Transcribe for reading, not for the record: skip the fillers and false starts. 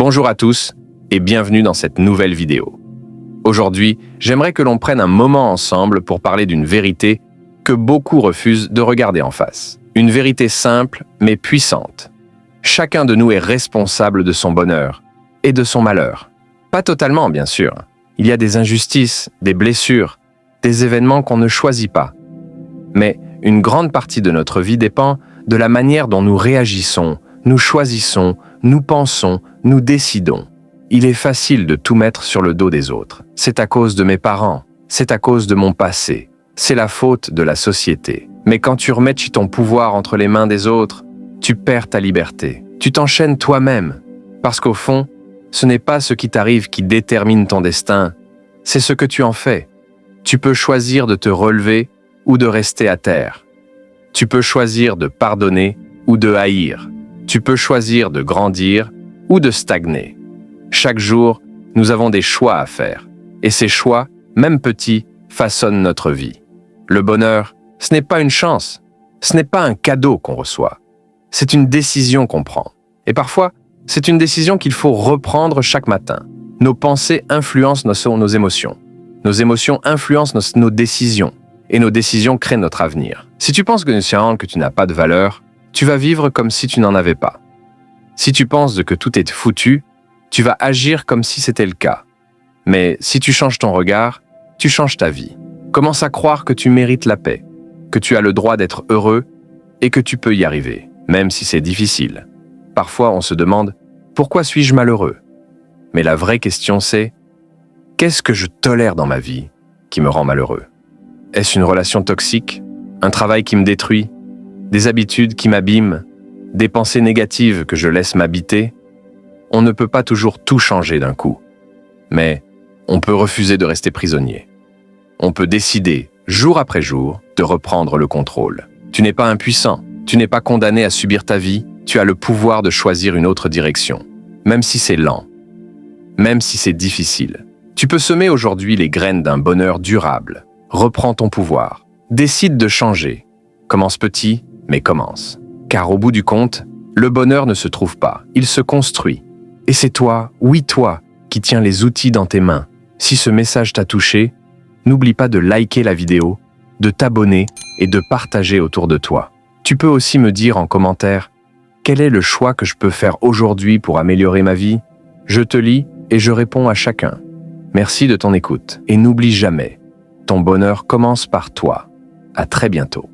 Bonjour à tous et bienvenue dans cette nouvelle vidéo. Aujourd'hui, j'aimerais que l'on prenne un moment ensemble pour parler d'une vérité que beaucoup refusent de regarder en face. Une vérité simple mais puissante. Chacun de nous est responsable de son bonheur et de son malheur. Pas totalement, bien sûr. Il y a des injustices, des blessures, des événements qu'on ne choisit pas. Mais une grande partie de notre vie dépend de la manière dont nous réagissons, nous choisissons, nous pensons, nous décidons. Il est facile de tout mettre sur le dos des autres. C'est à cause de mes parents, c'est à cause de mon passé, c'est la faute de la société. Mais quand tu remets ton pouvoir entre les mains des autres, tu perds ta liberté. Tu t'enchaînes toi-même. Parce qu'au fond, ce n'est pas ce qui t'arrive qui détermine ton destin, c'est ce que tu en fais. Tu peux choisir de te relever ou de rester à terre. Tu peux choisir de pardonner ou de haïr. Tu peux choisir de grandir ou de stagner. Chaque jour, nous avons des choix à faire. Et ces choix, même petits, façonnent notre vie. Le bonheur, ce n'est pas une chance. Ce n'est pas un cadeau qu'on reçoit. C'est une décision qu'on prend. Et parfois, c'est une décision qu'il faut reprendre chaque matin. Nos pensées influencent nos émotions. Nos émotions influencent nos décisions. Et nos décisions créent notre avenir. Si tu penses que tu n'as pas de valeur, tu vas vivre comme si tu n'en avais pas. Si tu penses que tout est foutu, tu vas agir comme si c'était le cas. Mais si tu changes ton regard, tu changes ta vie. Commence à croire que tu mérites la paix, que tu as le droit d'être heureux et que tu peux y arriver, même si c'est difficile. Parfois, on se demande « Pourquoi suis-je malheureux ?» Mais la vraie question c'est « Qu'est-ce que je tolère dans ma vie qui me rend malheureux ?» Est-ce une relation toxique? Un travail qui me détruit? Des habitudes qui m'abîment? Des pensées négatives que je laisse m'habiter? On ne peut pas toujours tout changer d'un coup. Mais on peut refuser de rester prisonnier. On peut décider, jour après jour, de reprendre le contrôle. Tu n'es pas impuissant, tu n'es pas condamné à subir ta vie, tu as le pouvoir de choisir une autre direction. Même si c'est lent, même si c'est difficile. Tu peux semer aujourd'hui les graines d'un bonheur durable. Reprends ton pouvoir. Décide de changer. Commence petit, mais commence. Car au bout du compte, le bonheur ne se trouve pas, il se construit. Et c'est toi, oui toi, qui tiens les outils dans tes mains. Si ce message t'a touché, n'oublie pas de liker la vidéo, de t'abonner et de partager autour de toi. Tu peux aussi me dire en commentaire quel est le choix que je peux faire aujourd'hui pour améliorer ma vie. Je te lis et je réponds à chacun. Merci de ton écoute et n'oublie jamais, ton bonheur commence par toi. À très bientôt.